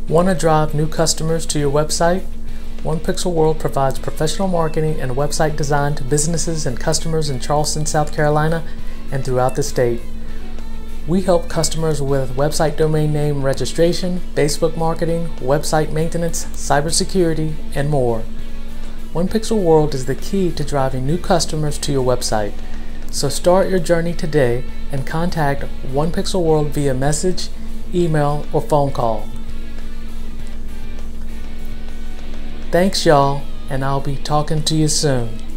Want to drive new customers to your website? One Pixel World provides professional marketing and website design to businesses and customers in Charleston, South Carolina, and throughout the state. We help customers with website domain name registration, Facebook marketing, website maintenance, cybersecurity, and more. One Pixel World is the key to driving new customers to your website. So start your journey today and contact One Pixel World via message, email, or phone call. Thanks y'all, and I'll be talking to you soon.